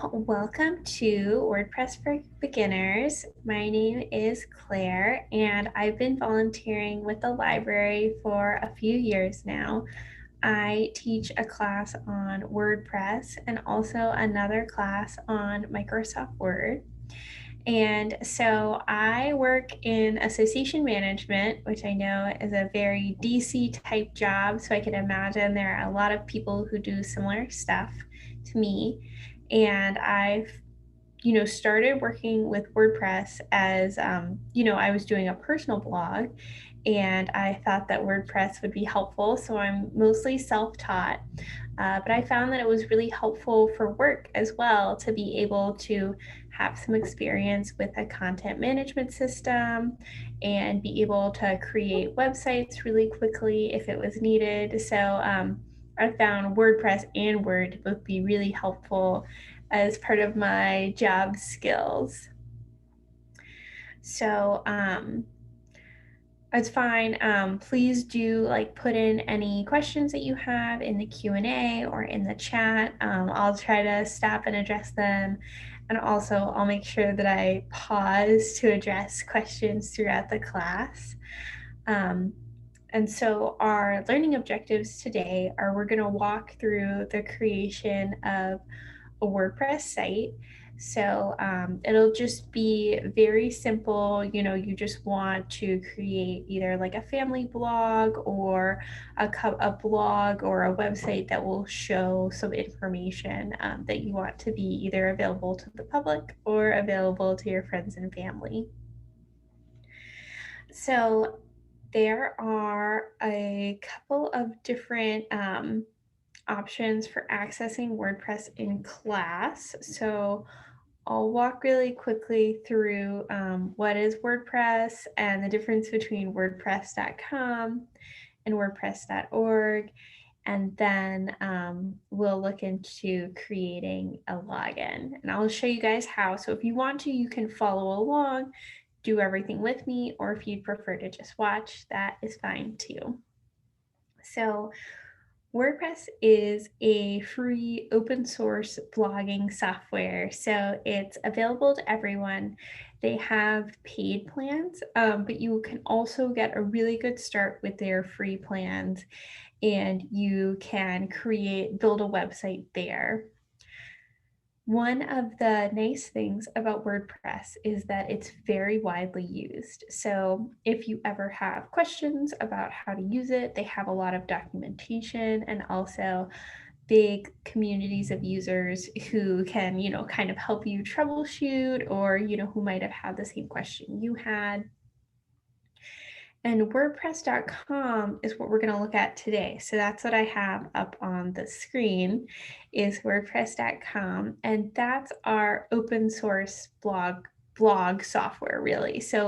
welcome to WordPress for Beginners. My name is Claire, and I've been volunteering with the library for a few years now. I teach a class on WordPress and also another class on Microsoft Word. And so I work in association management, which I know is a very DC type job. So I can imagine there are a lot of people who do similar stuff to me. And I've started working with WordPress as, I was doing a personal blog and I thought that WordPress would be helpful. So I'm mostly self-taught, but I found that it was really helpful for work as well to be able to have some experience with a content management system and be able to create websites really quickly if it was needed. So I found WordPress and Word to both be really helpful as part of my job skills. So it's fine. Please do put in any questions that you have in the Q&A or in the chat. I'll try to stop and address them. And also I'll make sure that I pause to address questions throughout the class. And so our learning objectives today are we're going to walk through the creation of a WordPress site. So it'll just be very simple. You just want to create either like a family blog or a blog or a website that will show some information that you want to be either available to the public or available to your friends and family. So there are a couple of different options for accessing WordPress in class. So I'll walk really quickly through what is WordPress and the difference between WordPress.com and WordPress.org. And then we'll look into creating a login. And I'll show you guys how. So if you want to, you can follow along, do everything with me, or if you'd prefer to just watch, that is fine too. So WordPress is a free open source blogging software, so it's available to everyone. They have paid plans, but you can also get a really good start with their free plans, and you can build a website there. One of the nice things about WordPress is that it's very widely used. So if you ever have questions about how to use it, they have a lot of documentation and also big communities of users who can, kind of help you troubleshoot or, who might have had the same question you had. And WordPress.com is what we're going to look at today. So that's what I have up on the screen is WordPress.com. And that's our open source blog software, really. So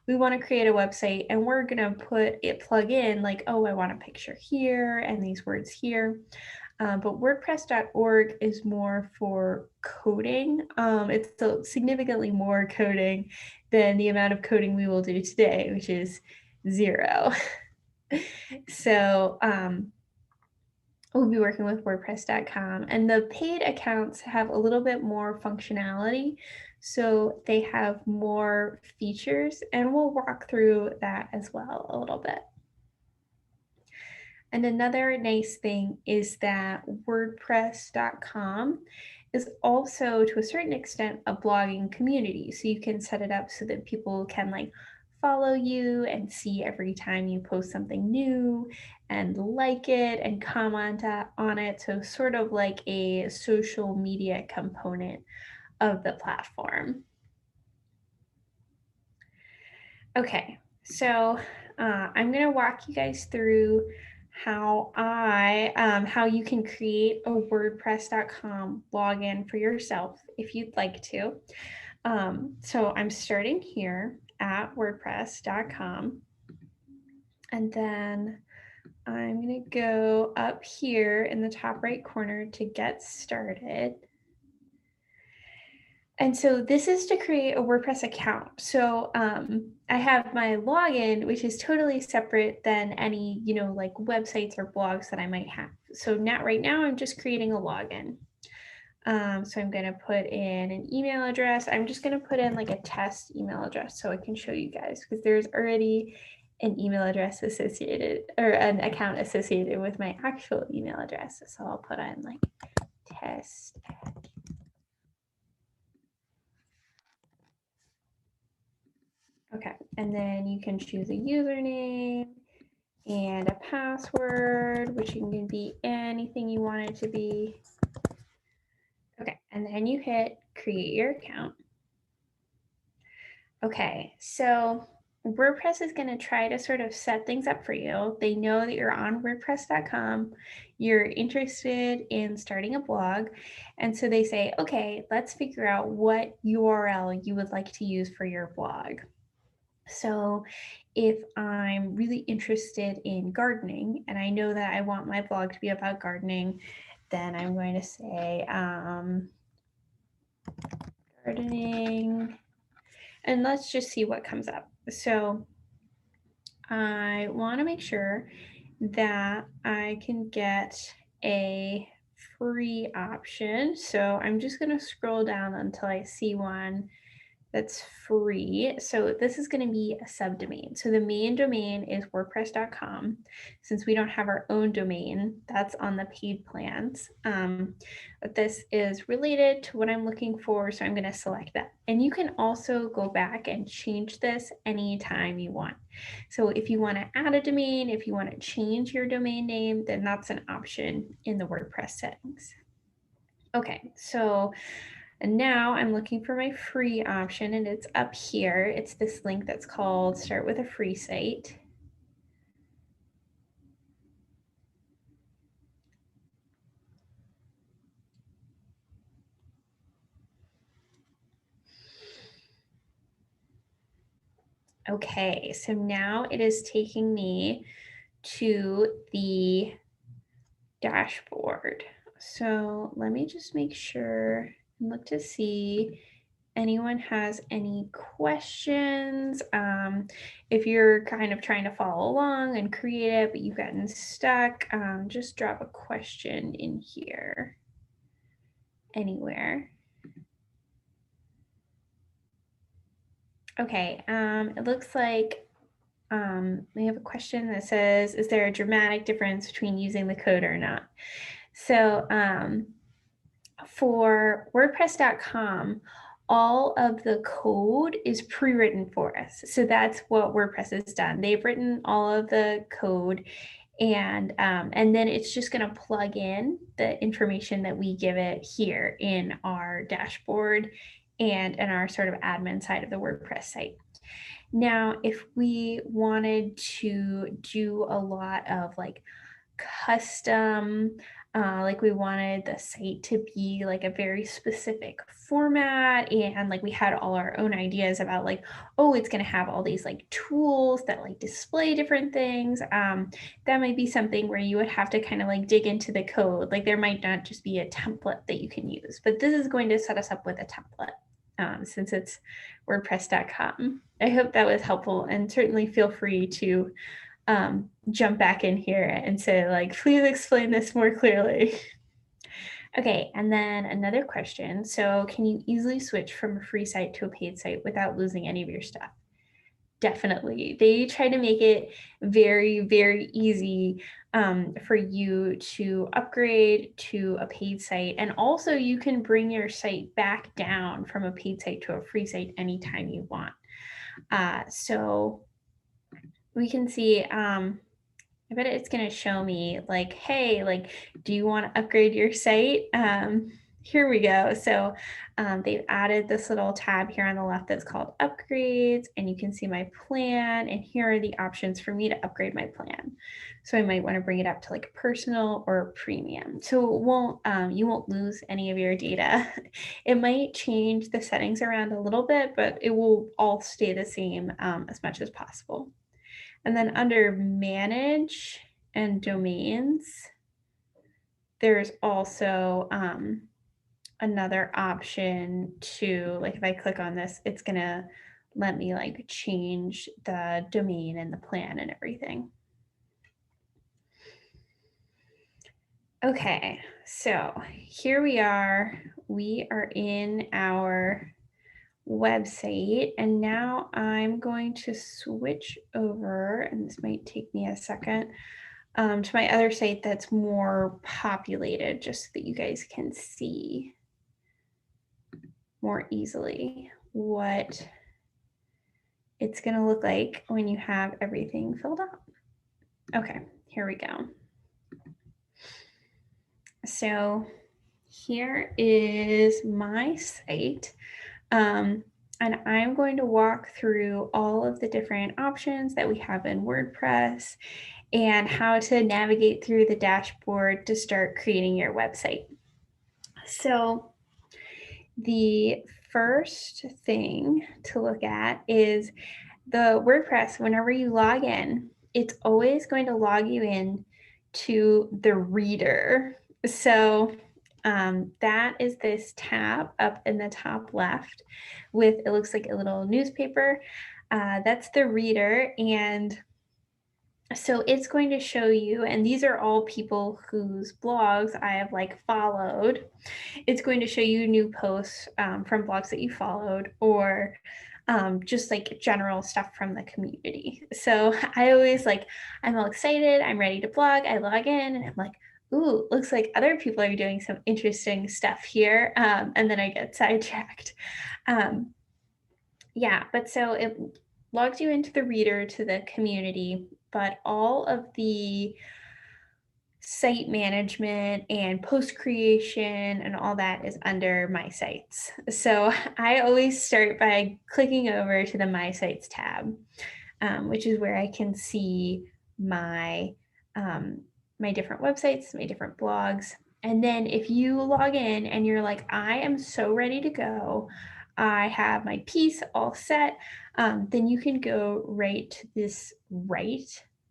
we want to create a website and we're going to plug in oh, I want a picture here and these words here. But WordPress.org is more for coding. It's still significantly more coding than the amount of coding we will do today, which is 0. So we'll be working with WordPress.com, and the paid accounts have a little bit more functionality. So they have more features, and we'll walk through that as well a little bit. And another nice thing is that WordPress.com is also, to a certain extent, a blogging community. So you can set it up so that people can follow you and see every time you post something new and like it and comment on it. So sort of like a social media component of the platform. Okay, so I'm going to walk you guys through how you can create a WordPress.com login for yourself if you'd like to. So I'm starting here at WordPress.com, and then I'm going to go up here in the top right corner to get started. And so this is to create a WordPress account. So I have my login, which is totally separate than any, websites or blogs that I might have. So right now I'm just creating a login. So I'm going to put in an email address. I'm just going to put in like a test email address so I can show you guys, because there's already an email address associated, or an account associated with my actual email address. So I'll put in like test. Okay, and then you can choose a username and a password, which can be anything you want it to be. Okay, and then you hit create your account. Okay, so WordPress is going to try to sort of set things up for you. They know that you're on WordPress.com, you're interested in starting a blog, and so they say, okay, let's figure out what URL you would like to use for your blog. So if I'm really interested in gardening and I know that I want my blog to be about gardening, then I'm going to say gardening, and let's just see what comes up. So I want to make sure that I can get a free option. So I'm just going to scroll down until I see one that's free. So this is going to be a subdomain. So the main domain is wordpress.com. Since we don't have our own domain, that's on the paid plans. But this is related to what I'm looking for, so I'm going to select that. And you can also go back and change this anytime you want. So if you want to add a domain, if you want to change your domain name, then that's an option in the WordPress settings. Okay, so and now I'm looking for my free option, and it's up here. It's this link that's called Start with a Free Site. Okay, so now it is taking me to the dashboard. So let me just make sure and look to see anyone has any questions. If you're kind of trying to follow along and create it, but you've gotten stuck, just drop a question in here anywhere. Okay, it looks like we have a question that says, is there a dramatic difference between using the code or not? So for WordPress.com, all of the code is pre-written for us. So that's what WordPress has done. They've written all of the code, and then it's just going to plug in the information that we give it here in our dashboard and in our sort of admin side of the WordPress site. Now, if we wanted to do a lot of like custom, like we wanted the site to be like a very specific format, and like we had all our own ideas about like, oh, it's going to have all these like tools that like display different things, that might be something where you would have to kind of like dig into the code. Like there might not just be a template that you can use, but this is going to set us up with a template. Since it's WordPress.com. I hope that was helpful, and certainly feel free to jump back in here and say like, please explain this more clearly. Okay, and then another question. So can you easily switch from a free site to a paid site without losing any of your stuff? Definitely. They try to make it very, very easy for you to upgrade to a paid site. And also you can bring your site back down from a paid site to a free site anytime you want. So we can see, I bet it's going to show me like, hey, like, do you want to upgrade your site? Here we go. So they've added this little tab here on the left that's called upgrades, and you can see my plan, and here are the options for me to upgrade my plan. So I might want to bring it up to like personal or premium. So it won't, you won't lose any of your data. It might change the settings around a little bit, but it will all stay the same as much as possible. And then under manage and domains, there's also another option to, like, if I click on this, it's gonna let me like change the domain and the plan and everything. Okay, so here we are. We are in our website, and now I'm going to switch over, and this might take me a second, to my other site that's more populated, just so that you guys can see more easily what it's going to look like when you have everything filled out. Okay, here we go. So here is my site. And I'm going to walk through all of the different options that we have in WordPress and how to navigate through the dashboard to start creating your website. So the first thing to look at is the WordPress. Whenever you log in, it's always going to log you in to the reader. So that is this tab up in the top left with, it looks like a little newspaper. That's the reader. And so it's going to show you, and these are all people whose blogs I have like followed. It's going to show you new posts from blogs that you followed, or just like general stuff from the community. So I always like, I'm all excited, I'm ready to blog, I log in and I'm like, ooh, looks like other people are doing some interesting stuff here. And then I get sidetracked. Yeah, but so it logs you into the reader to the community, but all of the site management and post creation and all that is under my sites. So I always start by clicking over to the my sites tab, which is where I can see my my different websites, my different blogs. And then if you log in and you're like, I am so ready to go, I have my piece all set, then you can go right to this right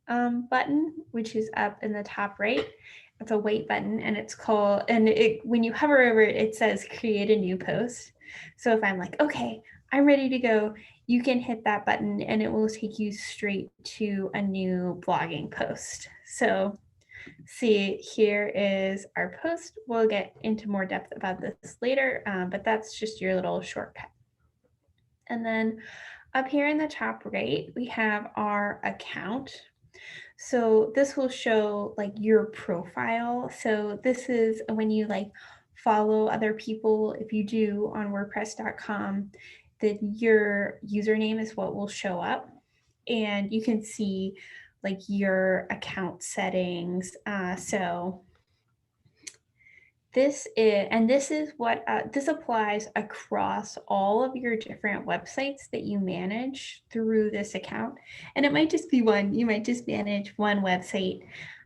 button, which is up in the top right. It's a white button and it's called, and when you hover over it, it says create a new post. So if I'm like, okay, I'm ready to go, you can hit that button and it will take you straight to a new blogging post. So see, here is our post. We'll get into more depth about this later, but that's just your little shortcut. And then up here in the top right, we have our account. So this will show like your profile. So this is when you like follow other people. If you do on WordPress.com, then your username is what will show up. And you can see like your account settings. So this is what this applies across all of your different websites that you manage through this account. And it might just be one, you might just manage one website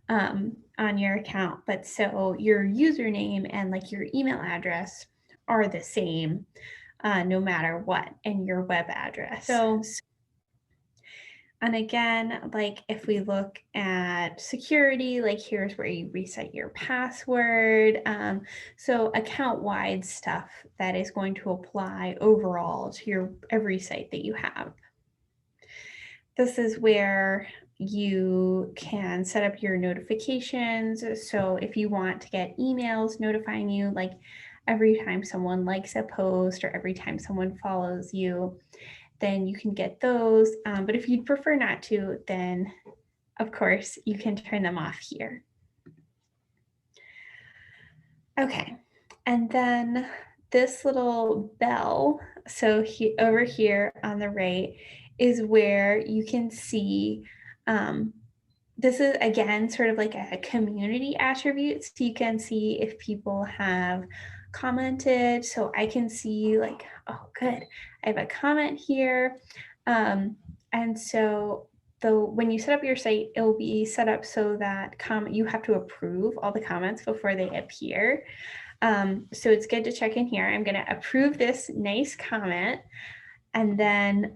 on your account, but so your username and like your email address are the same no matter what, and your web address. So and again, like if we look at security, like here's where you reset your password. So account-wide stuff that is going to apply overall to your every site that you have. This is where you can set up your notifications. So if you want to get emails notifying you, like every time someone likes a post or every time someone follows you, then you can get those. But if you'd prefer not to, then of course you can turn them off here. Okay, and then this little bell, so over here on the right is where you can see, this is again sort of like a community attribute. So you can see if people have commented. So I can see like, oh good, I have a comment here. And so when you set up your site, it will be set up so that you have to approve all the comments before they appear. So it's good to check in here. I'm going to approve this nice comment. And then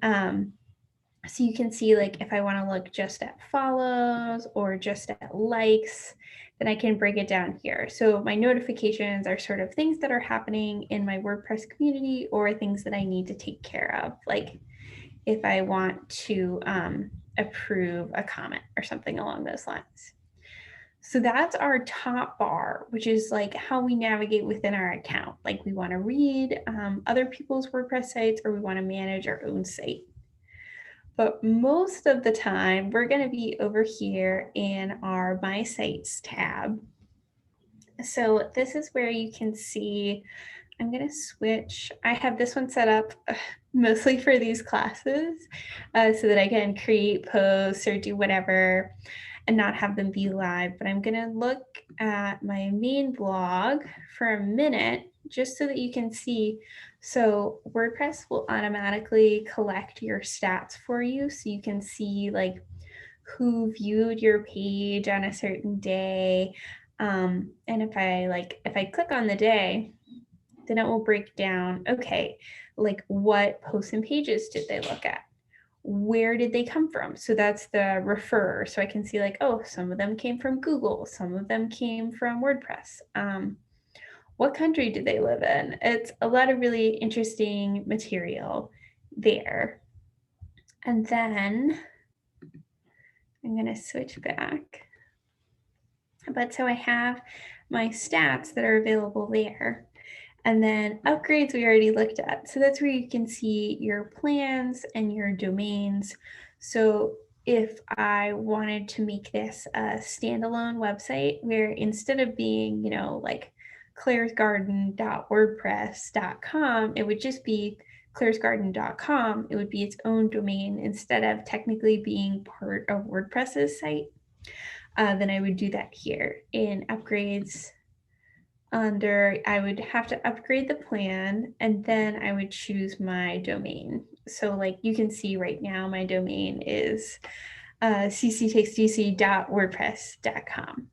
so you can see like if I want to look just at follows or just at likes, then I can break it down here. So my notifications are sort of things that are happening in my WordPress community or things that I need to take care of. Like if I want to approve a comment or something along those lines. So that's our top bar, which is like how we navigate within our account. Like we want to read other people's WordPress sites, or we want to manage our own site. But most of the time, we're going to be over here in our My Sites tab. So this is where you can see, I'm going to switch. I have this one set up mostly for these classes so that I can create posts or do whatever and not have them be live. But I'm going to look at my main blog for a minute just so that you can see. So WordPress will automatically collect your stats for you, so you can see like who viewed your page on a certain day. And if I click on the day, then it will break down, okay, like what posts and pages did they look at? Where did they come from? So that's the refer. So I can see like, oh, some of them came from Google, some of them came from WordPress. What country did they live in? It's a lot of really interesting material there. And then I'm going to switch back. But so I have my stats that are available there. And then upgrades we already looked at. So that's where you can see your plans and your domains. So if I wanted to make this a standalone website where instead of being, like clairesgarden.wordpress.com, it would just be clairesgarden.com. It would be its own domain instead of technically being part of WordPress's site. Then I would do that here in upgrades. I would have to upgrade the plan, and then I would choose my domain. So like you can see right now, my domain is cctakesdc.wordpress.com.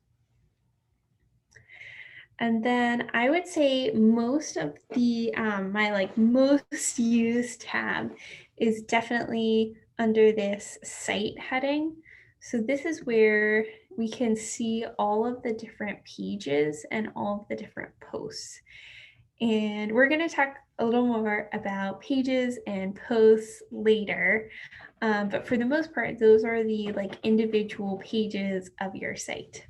And then I would say most of the, my like most used tab is definitely under this site heading. So this is where we can see all of the different pages and all of the different posts. And we're going to talk a little more about pages and posts later. But for the most part, those are the like individual pages of your site.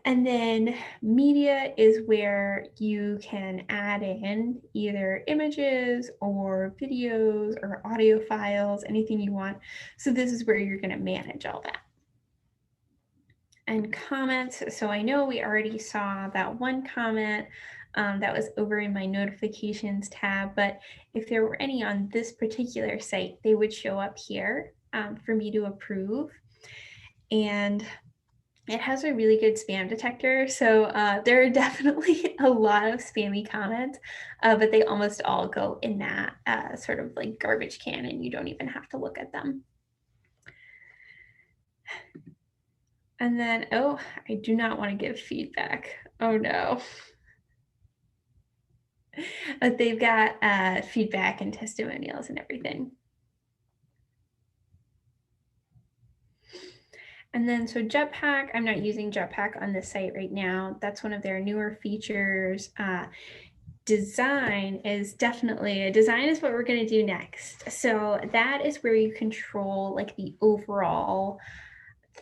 And then media is where you can add in either images or videos or audio files, anything you want. So this is where you're going to manage all that. And comments. So I know we already saw that one comment that was over in my notifications tab, but if there were any on this particular site, they would show up here for me to approve. And it has a really good spam detector. So there are definitely a lot of spammy comments, but they almost all go in that sort of like garbage can, and you don't even have to look at them. And then, oh, I do not want to give feedback. Oh no. But they've got feedback and testimonials and everything. And then, so Jetpack, I'm not using Jetpack on this site right now. That's one of their newer features. Design is what we're going to do next. So that is where you control like the overall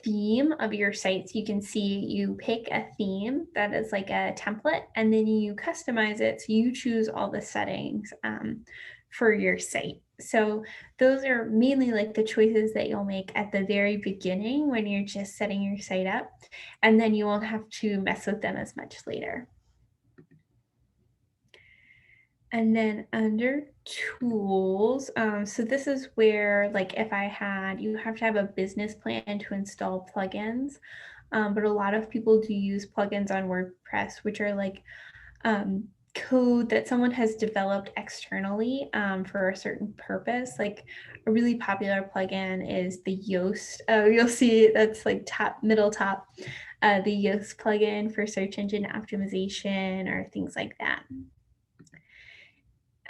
theme of your sites. You can see you pick a theme that is like a template, and then you customize it. So you choose all the settings for your site. So those are mainly like the choices that you'll make at the very beginning when you're just setting your site up, and then you won't have to mess with them as much later. And then under tools, so this is where like if you have to have a business plan to install plugins, but a lot of people do use plugins on WordPress, which are like code that someone has developed externally for a certain purpose. Like a really popular plugin is the Yoast. You'll see that's like middle top, the Yoast plugin for search engine optimization or things like that.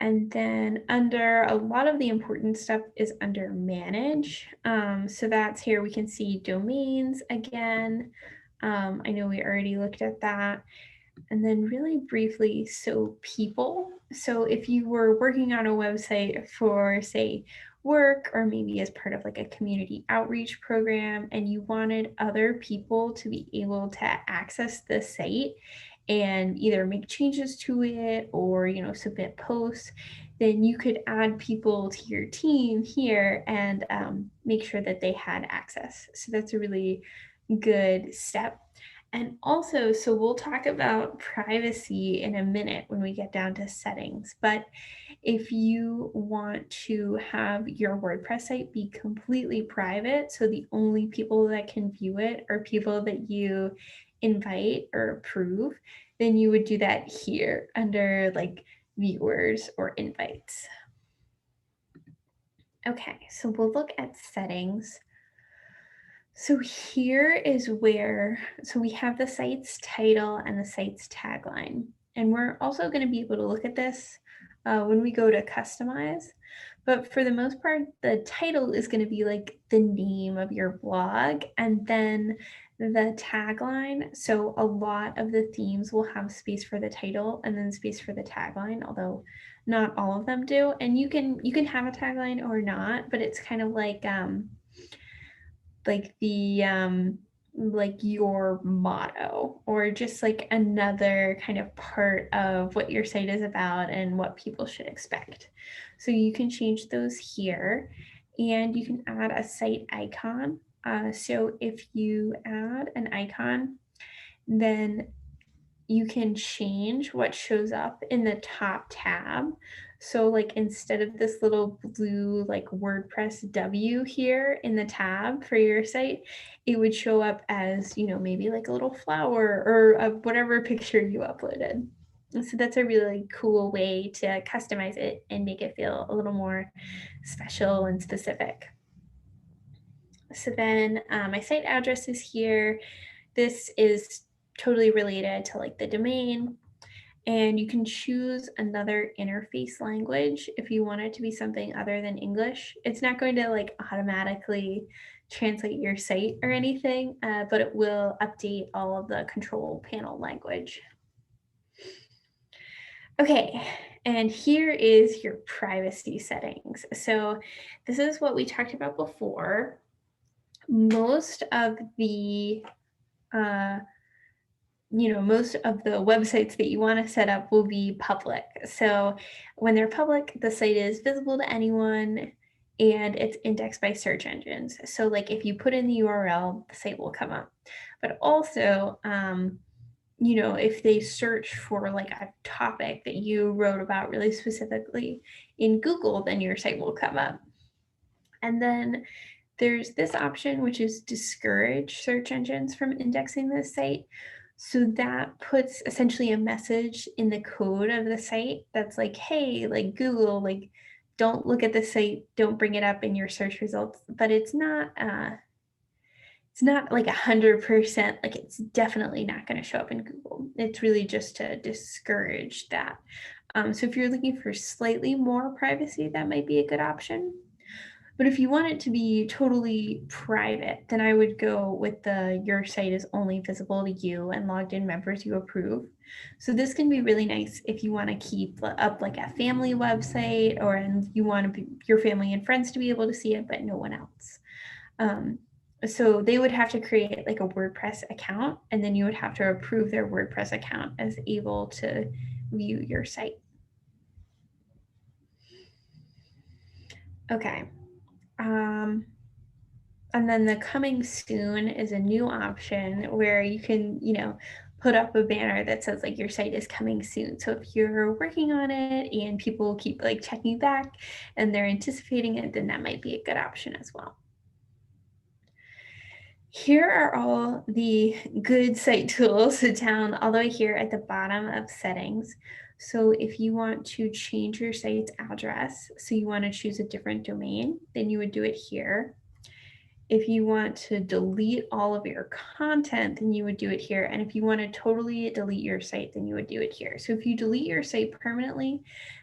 And then under a lot of the important stuff is under manage. So that's here we can see domains again. I know we already looked at that. And then really briefly, so people. So if you were working on a website for, say, work or maybe as part of like a community outreach program, and you wanted other people to be able to access the site and either make changes to it or, submit posts, then you could add people to your team here and make sure that they had access. So that's a really good step. And also, so we'll talk about privacy in a minute when we get down to settings, but if you want to have your WordPress site be completely private, so the only people that can view it are people that you invite or approve, then you would do that here under like viewers or invites. Okay, so we'll look at settings. So here is where, so we have the site's title and the site's tagline. And we're also going to be able to look at this when we go to customize. But for the most part, the title is going to be like the name of your blog and then the tagline. So a lot of the themes will have space for the title and then space for the tagline, although not all of them do. And you can have a tagline or not, but it's kind of like the like your motto or just like another kind of part of what your site is about and what people should expect. So you can change those here, and you can add a site icon. So if you add an icon, then you can change what shows up in the top tab. So like instead of this little blue like WordPress W here in the tab for your site, it would show up as, maybe like a little flower or whatever picture you uploaded. And so that's a really cool way to customize it and make it feel a little more special and specific. So then my site address is here. This is totally related to like the domain. And you can choose another interface language if you want it to be something other than English. It's not going to like automatically translate your site or anything, but it will update all of the control panel language. Okay, and here is your privacy settings. So this is what we talked about before. Most of the most of the websites that you want to set up will be public. So when they're public, the site is visible to anyone and it's indexed by search engines. So like if you put in the URL, the site will come up. But also, if they search for like a topic that you wrote about really specifically in Google, then your site will come up. And then there's this option, which is discourage search engines from indexing this site. So that puts essentially a message in the code of the site that's like, hey, like Google, like don't look at the site, don't bring it up in your search results. But it's not like 100%, like it's definitely not going to show up in Google. It's really just to discourage that. So if you're looking for slightly more privacy, that might be a good option. But if you want it to be totally private, then I would go with your site is only visible to you and logged in members you approve. So this can be really nice if you want to keep up like a family website and you want your family and friends to be able to see it, but no one else. So they would have to create like a WordPress account, and then you would have to approve their WordPress account as able to view your site. Okay. And then the coming soon is a new option where you can, put up a banner that says like your site is coming soon. So if you're working on it and people keep like checking back and they're anticipating it, then that might be a good option as well. Here are all the good site tools down all the way here at the bottom of settings. So if you want to change your site's address, so you want to choose a different domain, then you would do it here. If you want to delete all of your content, then you would do it here. And if you want to totally delete your site, then you would do it here. So if you delete your site permanently,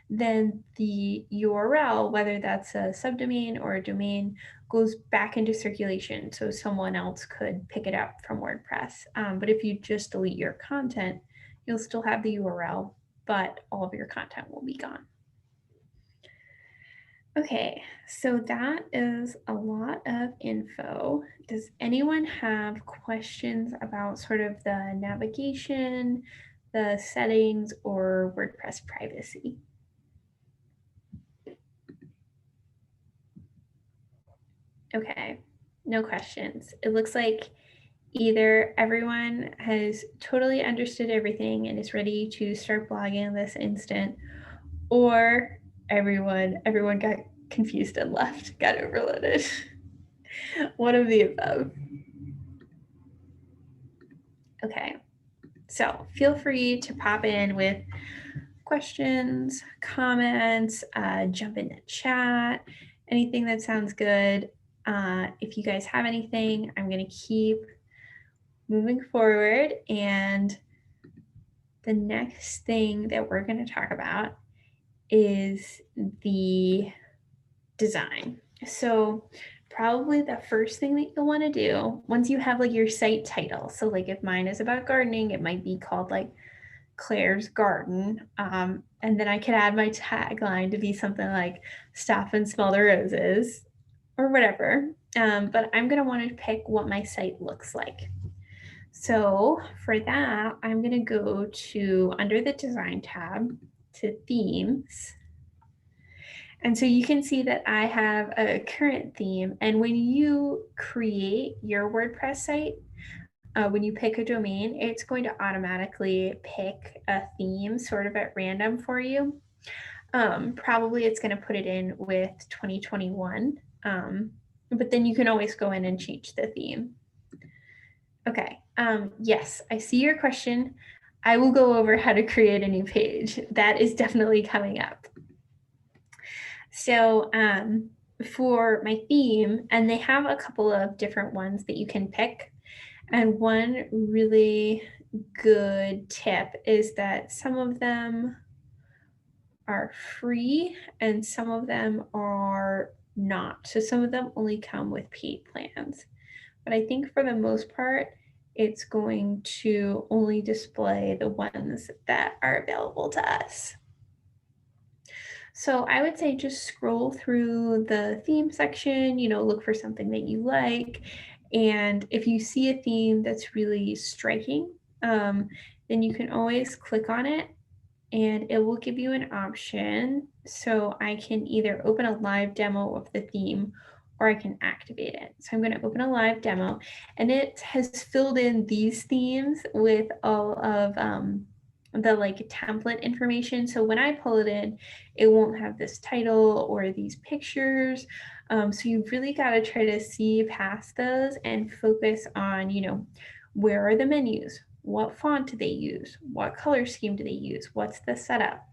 then the URL, whether that's a subdomain or a domain, goes back into circulation so someone else could pick it up from WordPress. But if you just delete your content, you'll still have the URL, but all of your content will be gone. Okay, so that is a lot of info. Does anyone have questions about sort of the navigation, the settings, or WordPress privacy? Okay, no questions. It looks like either everyone has totally understood everything and is ready to start blogging this instant, or everyone got confused and left, got overloaded. One of the above. Okay, so feel free to pop in with questions, comments, jump in the chat, anything that sounds good. If you guys have anything, I'm going to keep moving forward. And the next thing that we're going to talk about is the design. So probably the first thing that you'll want to do once you have like your site title. So like if mine is about gardening, it might be called like Claire's Garden. And then I could add my tagline to be something like stop and smell the roses or whatever. But I'm going to want to pick what my site looks like. So for that, I'm going to go to under the design tab to themes. And so you can see that I have a current theme. And when you create your WordPress site, when you pick a domain, it's going to automatically pick a theme sort of at random for you. Probably it's going to put it in with 2021, but then you can always go in and change the theme. Okay, yes, I see your question. I will go over how to create a new page. That is definitely coming up. So for my theme, and they have a couple of different ones that you can pick. And one really good tip is that some of them are free and some of them are not. So some of them only come with paid plans. But I think for the most part, it's going to only display the ones that are available to us. So I would say just scroll through the theme section, look for something that you like. And if you see a theme that's really striking, then you can always click on it and it will give you an option. So I can either open a live demo of the theme or I can activate it. So I'm going to open a live demo and it has filled in these themes with all of the like template information. So when I pull it in, it won't have this title or these pictures. So you've really got to try to see past those and focus on, where are the menus? What font do they use? What color scheme do they use? What's the setup?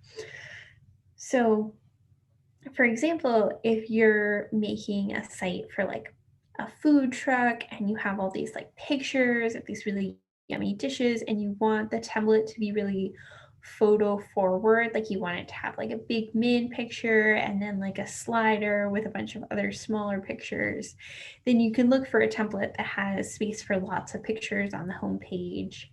So for example, if you're making a site for like a food truck and you have all these like pictures of these really yummy dishes and you want the template to be really photo forward, like you want it to have like a big main picture and then like a slider with a bunch of other smaller pictures, then you can look for a template that has space for lots of pictures on the home page.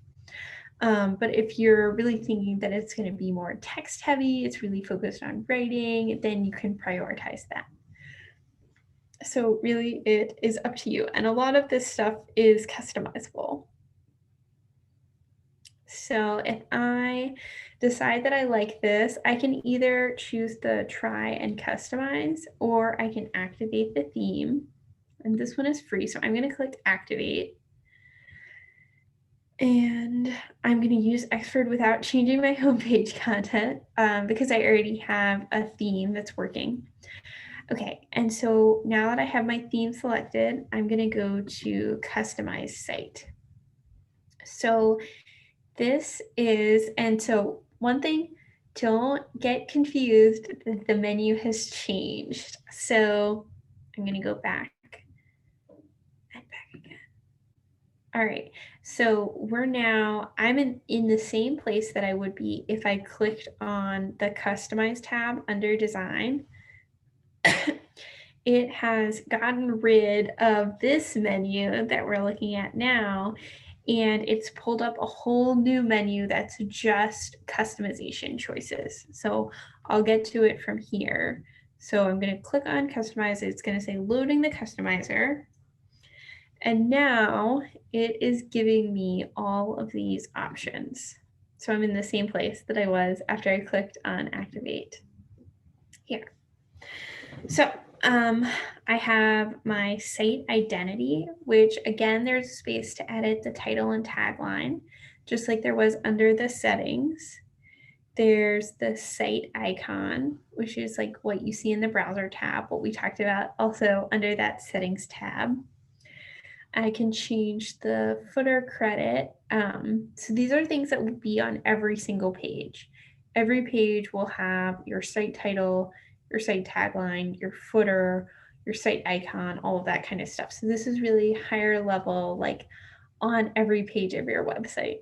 But if you're really thinking that it's going to be more text heavy, it's really focused on writing, then you can prioritize that. So really it is up to you. And a lot of this stuff is customizable. So if I decide that I like this, I can either choose the try and customize, or I can activate the theme. And this one is free, so I'm going to click activate. And I'm going to use Expert without changing my homepage content because I already have a theme that's working. Okay, and so now that I have my theme selected, I'm going to go to Customize Site. So this is, and so one thing, don't get confused, the menu has changed. So I'm going to go back and back again. All right, so I'm in the same place that I would be if I clicked on the Customize tab under Design. It has gotten rid of this menu that we're looking at now, and it's pulled up a whole new menu that's just customization choices. So I'll get to it from here. So I'm going to click on customize. It's going to say loading the customizer. And now it is giving me all of these options. So I'm in the same place that I was after I clicked on activate here. So I have my site identity, which again, there's a space to edit the title and tagline, just like there was under the settings. There's the site icon, which is like what you see in the browser tab, what we talked about also under that settings tab. I can change the footer credit. So these are things that will be on every single page. Every page will have your site title, your site tagline, your footer, your site icon, all of that kind of stuff. So this is really higher level, like on every page of your website.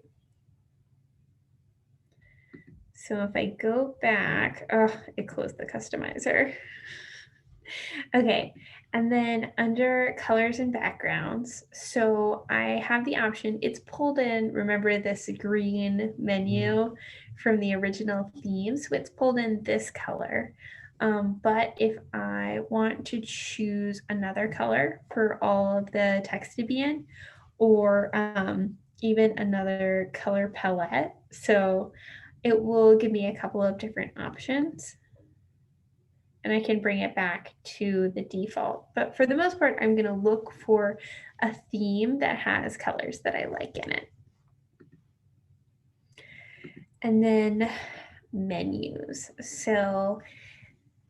So if I go back, oh, it closed the customizer. Okay, and then under colors and backgrounds, so I have the option, it's pulled in, remember this green menu from the original theme, so it's pulled in this color. But if I want to choose another color for all of the text to be in, or even another color palette, so it will give me a couple of different options and I can bring it back to the default. But for the most part, I'm going to look for a theme that has colors that I like in it. And then menus. So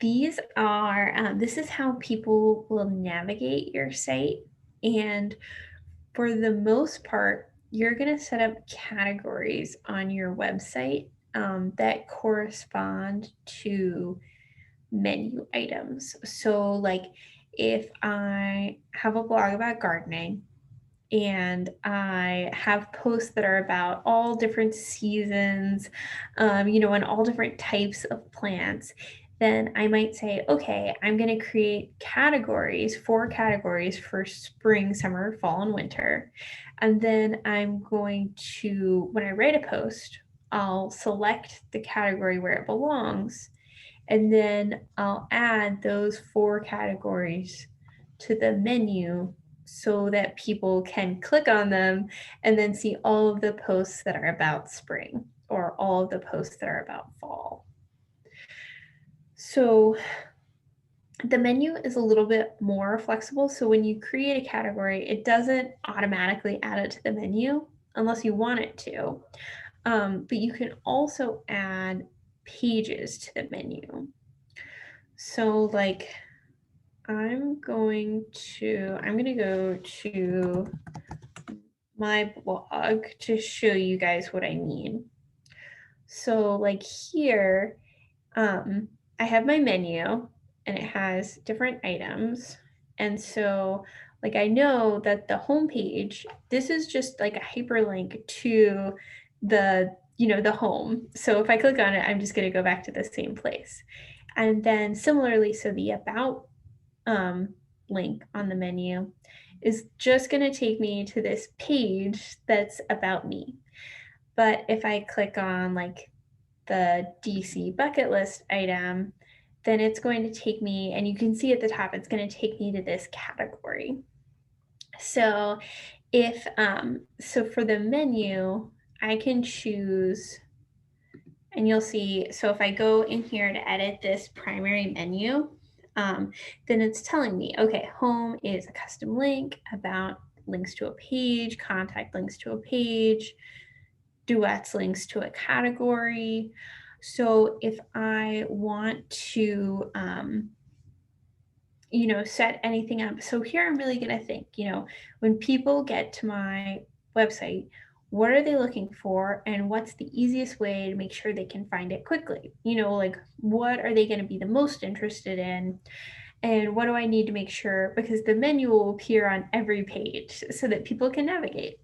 these are, this is how people will navigate your site. And for the most part, you're going to set up categories on your website that correspond to menu items. So like if I have a blog about gardening and I have posts that are about all different seasons, and all different types of plants, then I might say, okay, I'm going to create categories, 4 categories for spring, summer, fall, and winter. And then I'm going to, when I write a post, I'll select the category where it belongs. And then I'll add those 4 categories to the menu so that people can click on them and then see all of the posts that are about spring or all of the posts that are about fall. So the menu is a little bit more flexible. So when you create a category, it doesn't automatically add it to the menu unless you want it to. But you can also add pages to the menu. So like I'm going to go to my blog to show you guys what I mean. So like here, I have my menu and it has different items. And so like I know that the home page, this is just like a hyperlink to the home. So if I click on it, I'm just going to go back to the same place. And then similarly, so the about link on the menu is just going to take me to this page that's about me. But if I click on like the DC bucket list item, then it's going to take me, and you can see at the top, it's going to take me to this category. So so for the menu, I can choose, and you'll see, so if I go in here to edit this primary menu, then it's telling me, okay, home is a custom link, about links to a page, contact links to a page, duets links to a category. So if I want to, set anything up, so here I'm really going to think, when people get to my website, what are they looking for and what's the easiest way to make sure they can find it quickly? Like what are they going to be the most interested in? And what do I need to make sure? Because the menu will appear on every page so that people can navigate.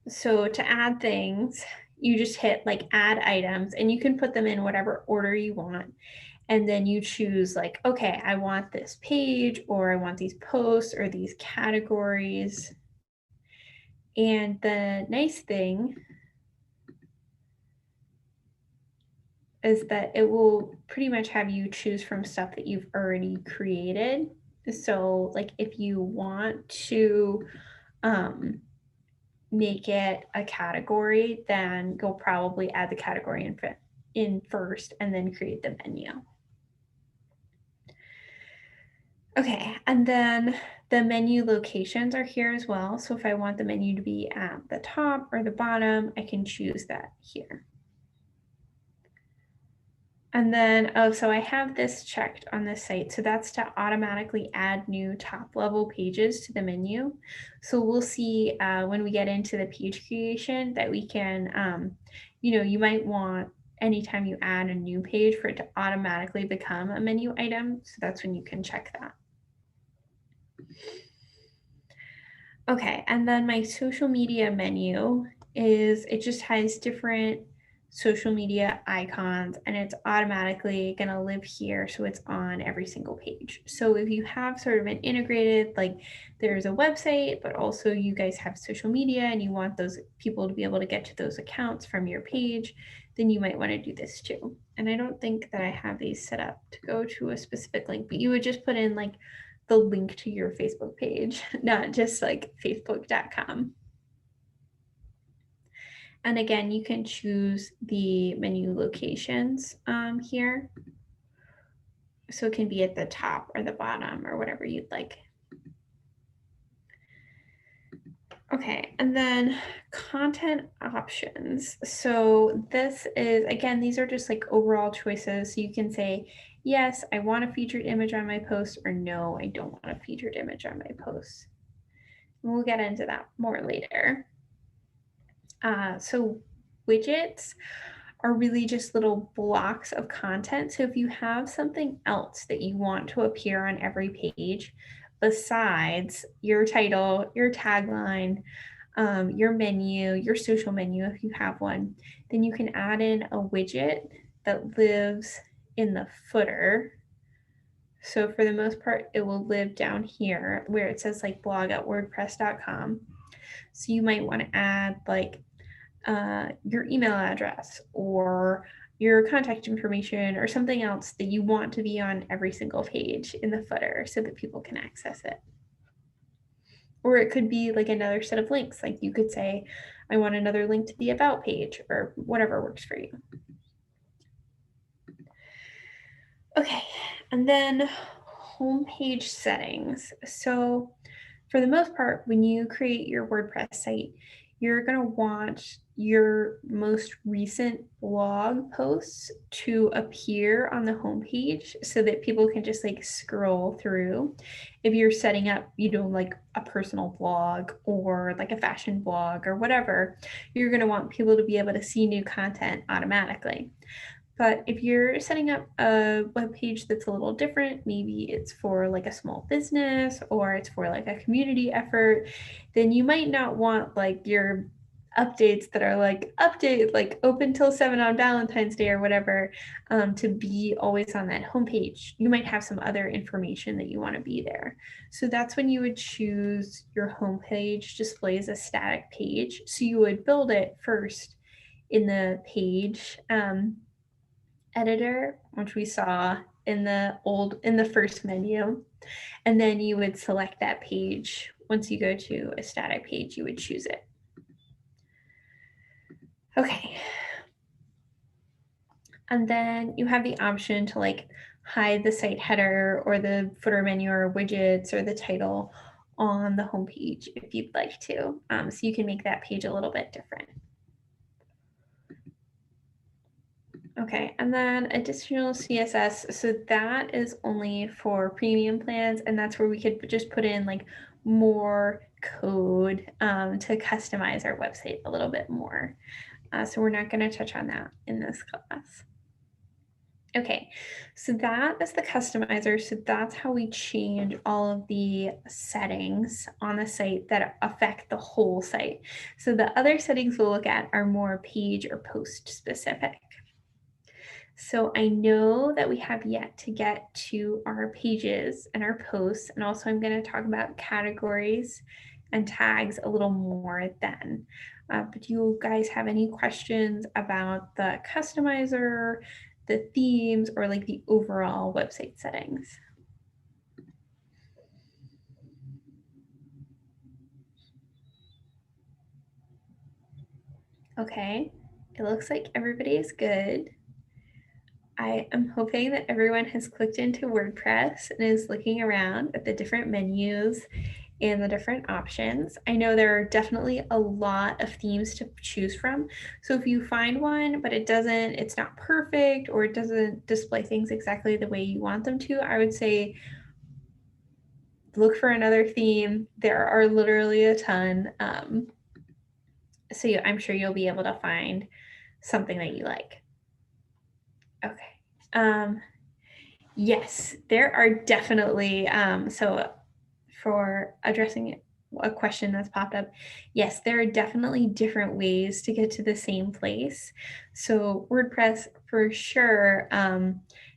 So to add things, you just hit like add items and you can put them in whatever order you want. And then you choose like, okay, I want this page or I want these posts or these categories. And the nice thing is that it will pretty much have you choose from stuff that you've already created. So like if you want to make it a category, then you'll probably add the category in first and then create the menu. Okay, and then the menu locations are here as well. So if I want the menu to be at the top or the bottom, I can choose that here. And then, oh, so I have this checked on this site. So that's to automatically add new top level pages to the menu. So we'll see when we get into the page creation that we can, you might want anytime you add a new page for it to automatically become a menu item. So that's when you can check that. Okay, and then my social media menu it just has different social media icons and it's automatically gonna live here, so it's on every single page. So if you have sort of an integrated, like there's a website, but also you guys have social media and you want those people to be able to get to those accounts from your page, then you might want to do this too. And I don't think that I have these set up to go to a specific link, but you would just put in like the link to your Facebook page, not just like facebook.com. And again, you can choose the menu locations here. So it can be at the top or the bottom or whatever you'd like. Okay, and then content options. So this is, again, these are just like overall choices. So you can say, yes, I want a featured image on my post, or no, I don't want a featured image on my post. And we'll get into that more later. So widgets are really just little blocks of content. So if you have something else that you want to appear on every page besides your title, your tagline, your menu, your social menu, if you have one, then you can add in a widget that lives in the footer. So for the most part, it will live down here where it says like blog@wordpress.com. So you might want to add like your email address or your contact information or something else that you want to be on every single page in the footer so that people can access it. Or it could be like another set of links. Like you could say, I want another link to the about page or whatever works for you. Okay, and then homepage settings. So for the most part, when you create your WordPress site, you're going to want your most recent blog posts to appear on the homepage so that people can just like scroll through. If you're setting up, like a personal blog or like a fashion blog or whatever, you're going to want people to be able to see new content automatically. But if you're setting up a web page that's a little different, maybe it's for like a small business or it's for like a community effort, then you might not want like your updates that are like update like open till 7 on Valentine's Day or whatever to be always on that homepage. You might have some other information that you want to be there. So that's when you would choose your homepage displays a static page. So you would build it first in the page editor, which we saw in the first menu, and then you would select that page. Once you go to a static page, you would choose it. Okay, and then you have the option to like hide the site header or the footer menu or widgets or the title on the home page if you'd like to. So you can make that page a little bit different. Okay, and then additional CSS. So that is only for premium plans, and that's where we could just put in like more code to customize our website a little bit more. So we're not going to touch on that in this class. Okay, so that is the customizer. So that's how we change all of the settings on the site that affect the whole site. So the other settings we'll look at are more page or post specific. So I know that we have yet to get to our pages and our posts, and also I'm going to talk about categories and tags a little more then. But do you guys have any questions about the customizer, the themes or like the overall website settings. Okay, it looks like everybody is good. I am hoping that everyone has clicked into WordPress and is looking around at the different menus and the different options. I know there are definitely a lot of themes to choose from. So if you find one, but it's not perfect, or it doesn't display things exactly the way you want them to, I would say look for another theme. There are literally a ton. So I'm sure you'll be able to find something that you like. Okay. Yes, there are definitely, so for addressing a question that's popped up, yes, there are definitely different ways to get to the same place. So WordPress for sure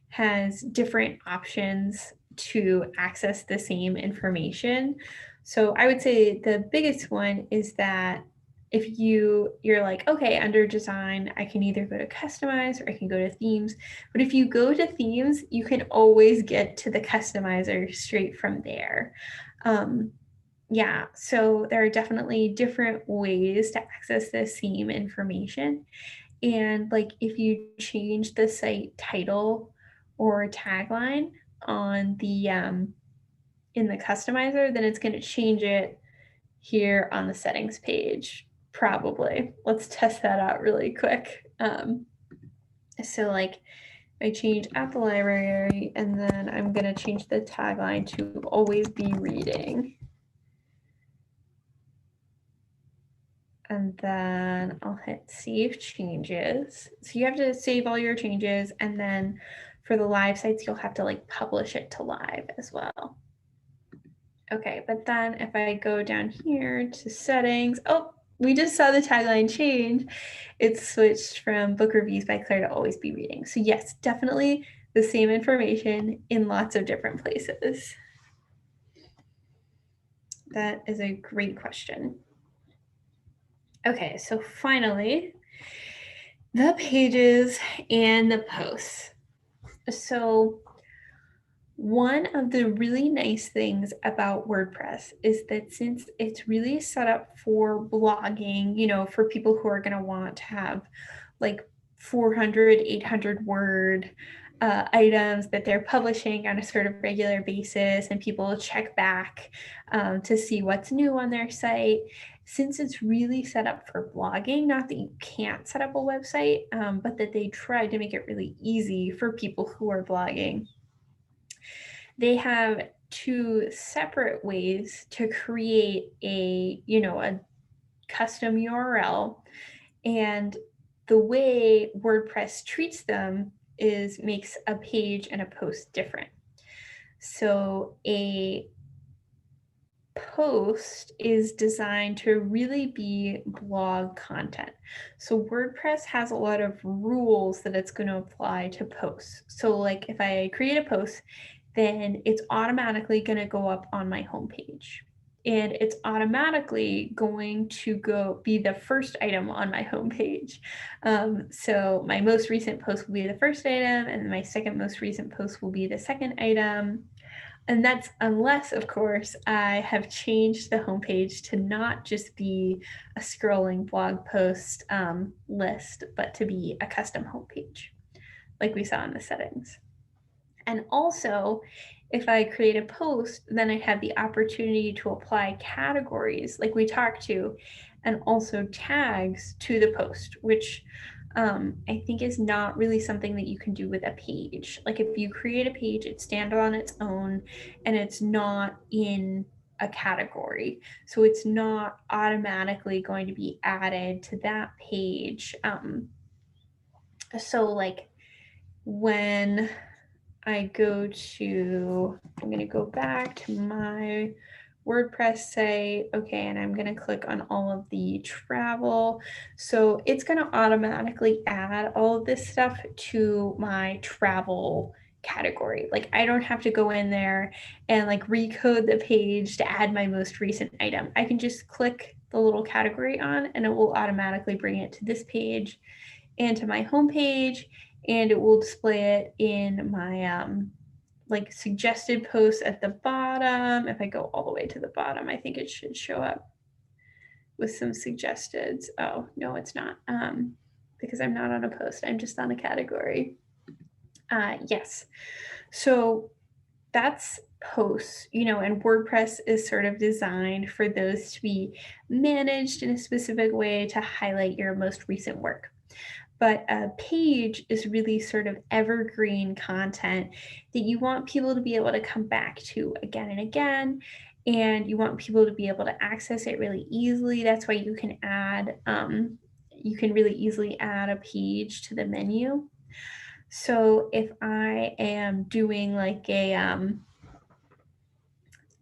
has different options to access the same information. So I would say the biggest one is that if you're like, okay, under design, I can either go to customize or I can go to themes. But if you go to themes, you can always get to the customizer straight from there. Yeah, so there are definitely different ways to access the same information. And like if you change the site title or tagline on the in the customizer, then it's going to change it here on the settings page, probably. Let's test that out really quick. So like I change at the library, and then I'm going to change the tagline to always be reading. And then I'll hit save changes. So you have to save all your changes, and then for the live sites, you'll have to like publish it to live as well. Okay, but then if I go down here to settings, oh, we just saw the tagline change. It's switched from book reviews by Claire to always be reading. So yes, definitely the same information in lots of different places. That is a great question. Okay, so finally, the pages and the posts. So one of the really nice things about WordPress is that since it's really set up for blogging, for people who are going to want to have like 400, 800 word items that they're publishing on a sort of regular basis, and people check back to see what's new on their site. Since it's really set up for blogging, not that you can't set up a website, but that they tried to make it really easy for people who are blogging. They have two separate ways to create a custom URL. And the way WordPress treats them makes a page and a post different. So a post is designed to really be blog content. So WordPress has a lot of rules that it's going to apply to posts. So like if I create a post, then it's automatically going to go up on my homepage. And it's automatically going to go be the first item on my homepage. So my most recent post will be the first item, and my second most recent post will be the second item. And that's unless, of course, I have changed the homepage to not just be a scrolling blog post list, but to be a custom homepage, like we saw in the settings. And also, if I create a post, then I have the opportunity to apply categories like we talked to, and also tags to the post, which I think is not really something that you can do with a page. Like if you create a page, it stands on its own and it's not in a category. So it's not automatically going to be added to that page. So like when I'm going to go back to my WordPress site. Okay, and I'm going to click on all of the travel. So it's going to automatically add all of this stuff to my travel category. Like I don't have to go in there and like recode the page to add my most recent item. I can just click the little category on and it will automatically bring it to this page and to my homepage. and it will display it in my like suggested posts at the bottom. If I go all the way to the bottom, I think it should show up with some suggested. Oh, no, it's not, because I'm not on a post, I'm just on a category. Yes, so that's posts, and WordPress is sort of designed for those to be managed in a specific way to highlight your most recent work. But a page is really sort of evergreen content that you want people to be able to come back to again and again, and you want people to be able to access it really easily. That's why you can you can really easily add a page to the menu. So if I am doing like a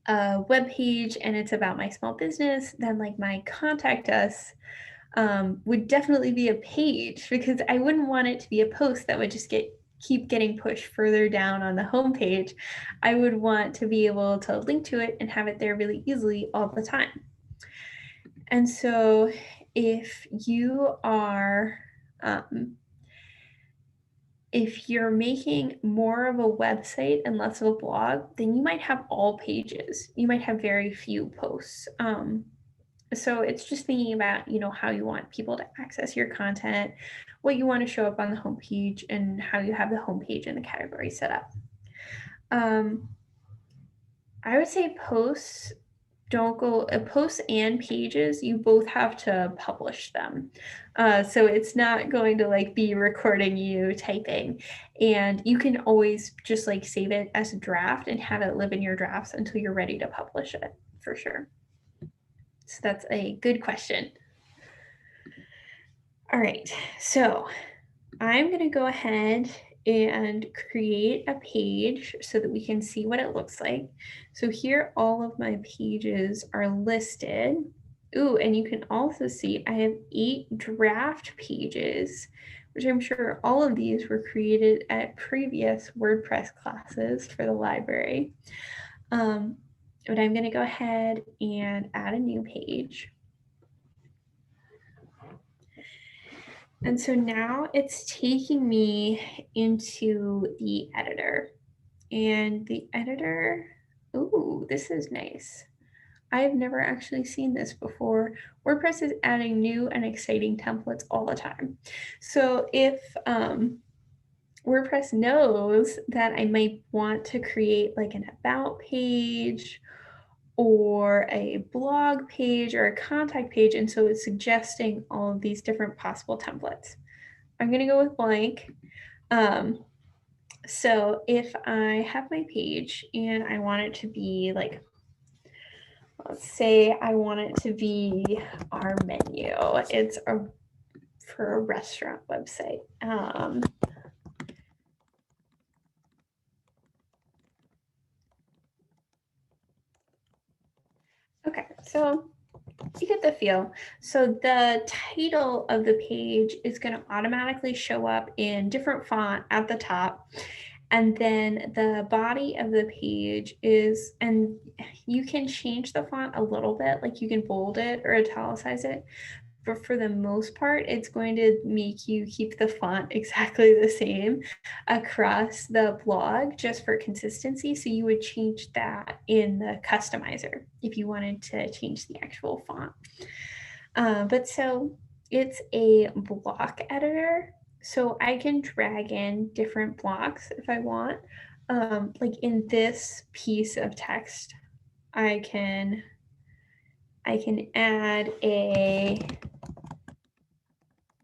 web page and it's about my small business, then like my contact us would definitely be a page, because I wouldn't want it to be a post that would just keep getting pushed further down on the homepage. I would want to be able to link to it and have it there really easily all the time. And so if you are if you're making more of a website and less of a blog, then you might have all pages. You might have very few posts. So it's just thinking about, how you want people to access your content, what you want to show up on the homepage, and how you have the homepage and the category set up. I would say posts and pages, you both have to publish them. So it's not going to like be recording you typing, and you can always just like save it as a draft and have it live in your drafts until you're ready to publish it, for sure. So that's a good question. All right, so I'm going to go ahead and create a page so that we can see what it looks like. So here all of my pages are listed. Ooh, and you can also see I have 8 draft pages, which I'm sure all of these were created at previous WordPress classes for the library. But I'm going to go ahead and add a new page. And so now it's taking me into the editor. And the editor, ooh, this is nice. I've never actually seen this before. WordPress is adding new and exciting templates all the time. So if WordPress knows that I might want to create like an about page or a blog page or a contact page, and so it's suggesting all of these different possible templates. I'm going to go with blank. So if I have my page and I want it to be like, let's say I want it to be our menu. It's for a restaurant website. Okay, so you get the feel. So the title of the page is going to automatically show up in different font at the top. And then the body of the page is, and you can change the font a little bit, like you can bold it or italicize it. But for the most part, it's going to make you keep the font exactly the same across the blog just for consistency. So you would change that in the customizer if you wanted to change the actual font. But so it's a block editor. So I can drag in different blocks if I want. Like in this piece of text, I can add a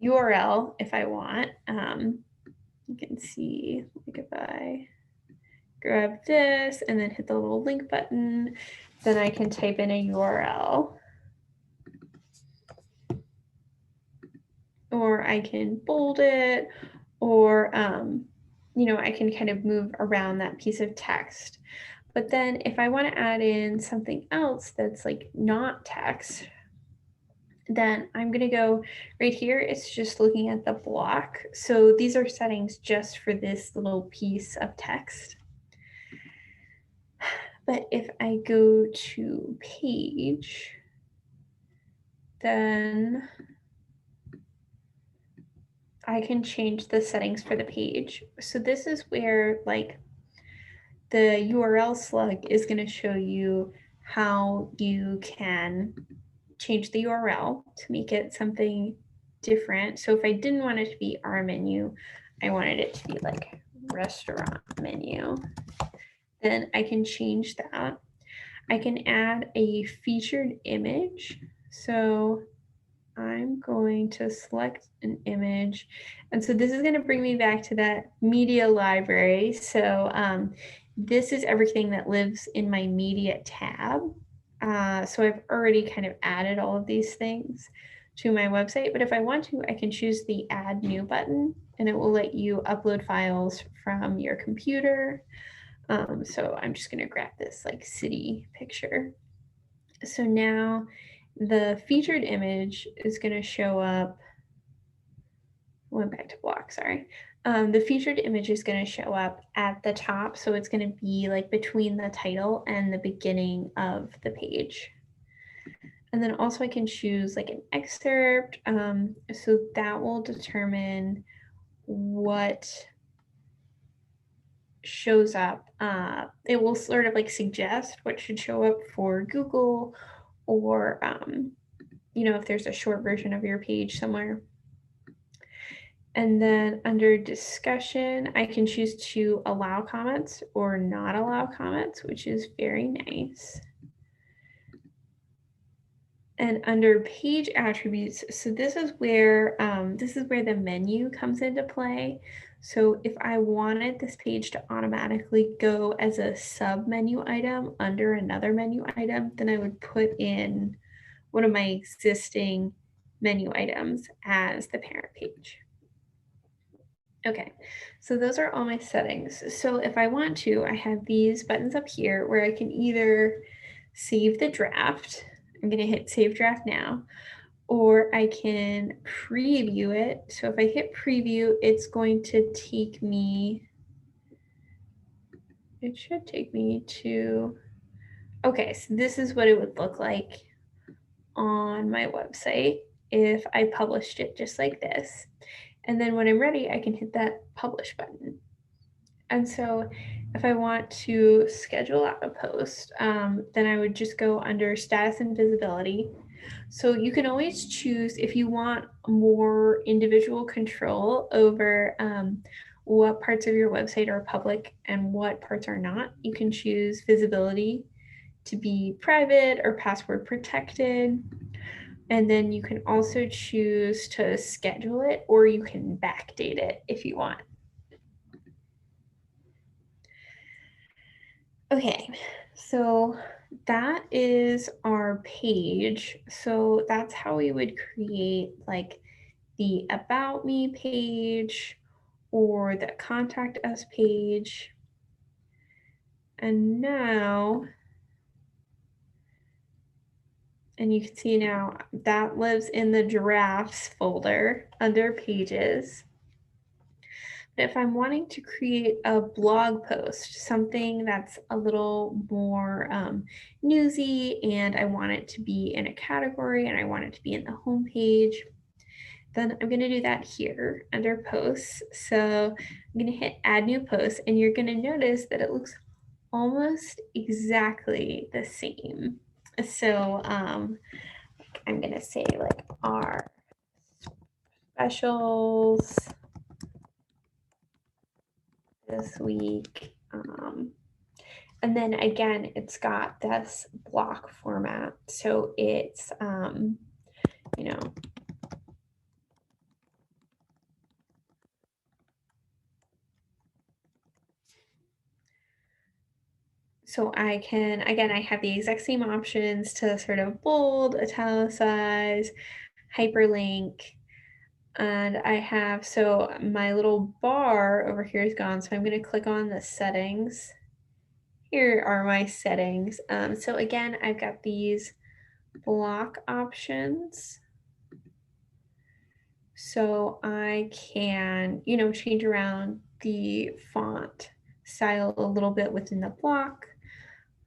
URL if I want. You can see, like if I grab this and then hit the little link button, then I can type in a URL. Or I can bold it, or I can kind of move around that piece of text. But then if I want to add in something else that's like not text, then I'm going to go right here. It's just looking at the block. So these are settings just for this little piece of text. But if I go to page, then I can change the settings for the page. So this is where like the URL slug is going to show you how you can change the URL to make it something different. So if I didn't want it to be our menu, I wanted it to be like restaurant menu, then I can change that. I can add a featured image. So I'm going to select an image. And so this is going to bring me back to that media library. So this is everything that lives in my media tab. So I've already kind of added all of these things to my website, but if I want to, I can choose the add new button and it will let you upload files from your computer. So I'm just going to grab this like city picture. So now the featured image is going to show up. Went back to block, sorry. The featured image is going to show up at the top. So it's going to be like between the title and the beginning of the page. And then also I can choose like an excerpt. So that will determine what shows up. It will sort of like suggest what should show up for Google or, if there's a short version of your page somewhere. And then under discussion, I can choose to allow comments or not allow comments, which is very nice. And under page attributes, so this is where the menu comes into play. So if I wanted this page to automatically go as a sub menu item under another menu item, then I would put in one of my existing menu items as the parent page. Okay, so those are all my settings. So if I want to, I have these buttons up here where I can either save the draft. I'm going to hit save draft now, or I can preview it. So if I hit preview, it's going to take me, it should take me to, okay, so this is what it would look like on my website if I published it just like this. And then when I'm ready, I can hit that publish button. And so if I want to schedule out a post, then I would just go under status and visibility. So you can always choose if you want more individual control over what parts of your website are public and what parts are not. You can choose visibility to be private or password protected. And then you can also choose to schedule it, or you can backdate it if you want. Okay, so that is our page. So that's how we would create like the About Me page or the Contact Us page. And now, and you can see now that lives in the drafts folder under pages. But if I'm wanting to create a blog post, something that's a little more newsy, and I want it to be in a category and I want it to be in the home page, then I'm going to do that here under posts. So I'm going to hit add new post, and you're going to notice that it looks almost exactly the same. So I'm going to say like our specials this week. And then again, it's got this block format. So it's, so I can, again, I have the exact same options to sort of bold, italicize, hyperlink, and I have, so my little bar over here is gone. So I'm going to click on the settings. Here are my settings. So again, I've got these block options. So I can, change around the font style a little bit within the block.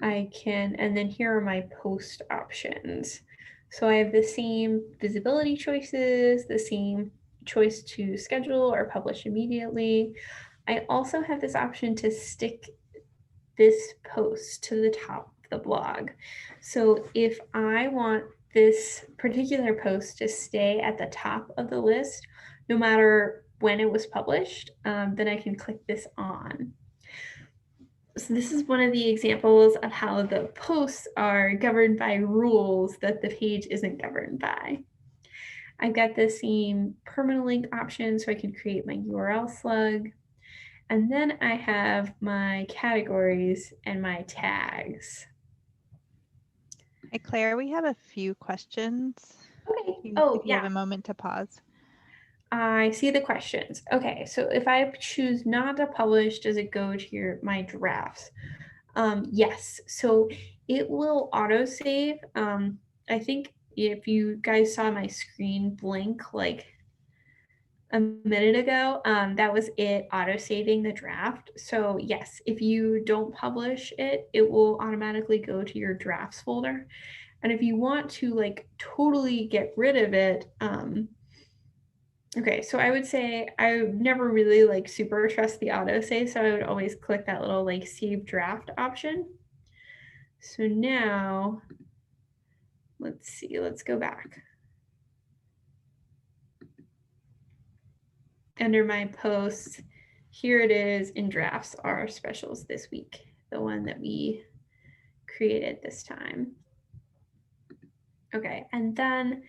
I can, and then here are my post options. So I have the same visibility choices, the same choice to schedule or publish immediately. I also have this option to stick this post to the top of the blog. So if I want this particular post to stay at the top of the list, no matter when it was published, then I can click this on. So this is one of the examples of how the posts are governed by rules that the page isn't governed by. I've got the same permanent link option so I can create my URL slug. And then I have my categories and my tags. Hey, Claire, we have a few questions. Okay. If you have a moment to pause. I see the questions. Okay, so if I choose not to publish, does it go to my drafts? Yes, so it will autosave. I think if you guys saw my screen blink like a minute ago, that was it auto-saving the draft. So yes, if you don't publish it, it will automatically go to your drafts folder. And if you want to like totally get rid of it, okay, so I would say I never really like super trust the autosave, so I would always click that little like save draft option. So now, let's see, let's go back. Under my posts, here it is in drafts, our specials this week, the one that we created this time. Okay, and then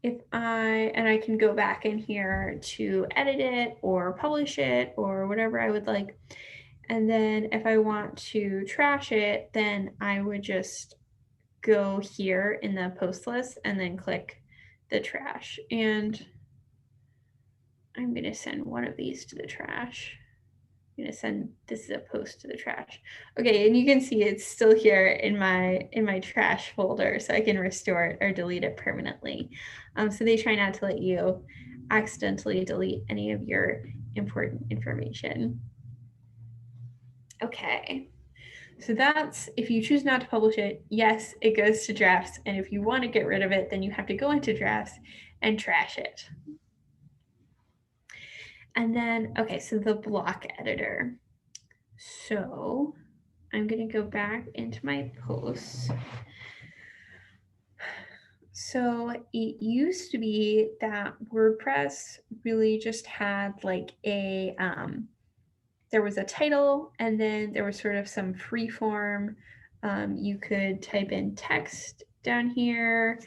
if I can go back in here to edit it or publish it or whatever I would like. And then if I want to trash it, then I would just go here in the post list and then click the trash. And I'm going to send one of these to the trash. I'm going to send this is a post to the trash. Okay, and you can see it's still here in my trash folder, so I can restore it or delete it permanently. So they try not to let you accidentally delete any of your important information. Okay, so that's if you choose not to publish it, yes, it goes to drafts. And if you want to get rid of it, then you have to go into drafts and trash it. And then, okay, so the block editor. So I'm going to go back into my posts. So it used to be that WordPress really just had like there was a title and then there was sort of some free form. You could type in text down here.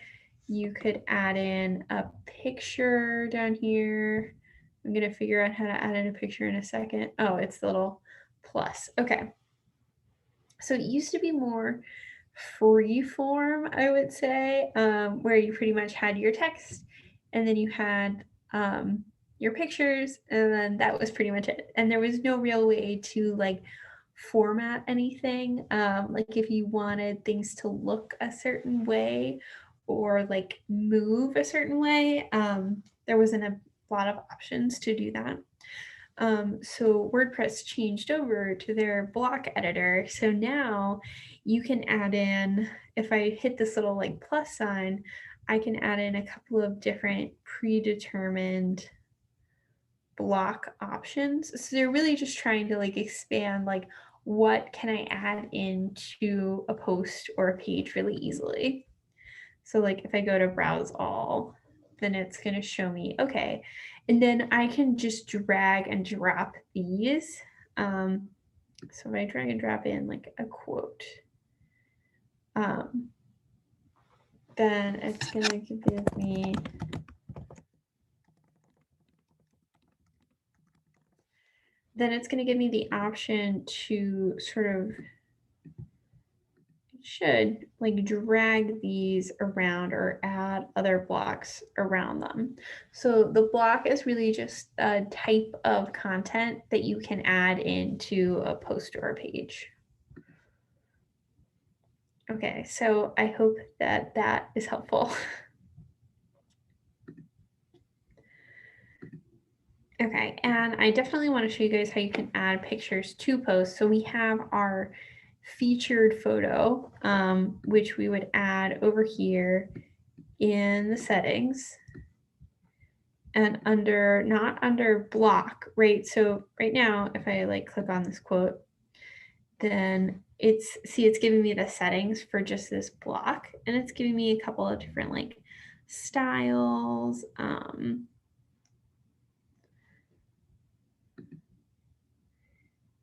You could add in a picture down here. I'm going to figure out how to add in a picture in a second. Oh, it's the little plus. Okay. So it used to be more free form, I would say, where you pretty much had your text and then you had your pictures, and then that was pretty much it. And there was no real way to like format anything. Like if you wanted things to look a certain way or like move a certain way, there wasn't a lot of options to do that. So WordPress changed over to their block editor. So now you can add in, if I hit this little like plus sign, I can add in a couple of different predetermined block options. So they're really just trying to like expand like what can I add into a post or a page really easily. So like if I go to browse all, then it's going to show me, okay. And then I can just drag and drop these. So if I drag and drop in like a quote, then it's going to give me the option to sort of should like drag these around or add other blocks around them. So the block is really just a type of content that you can add into a post or a page. Okay, so I hope that that is helpful. Okay, and I definitely want to show you guys how you can add pictures to posts. So we have our featured photo, which we would add over here in the settings. and not under block, right? So right now, if I like click on this quote, then it's giving me the settings for just this block, and it's giving me a couple of different like styles.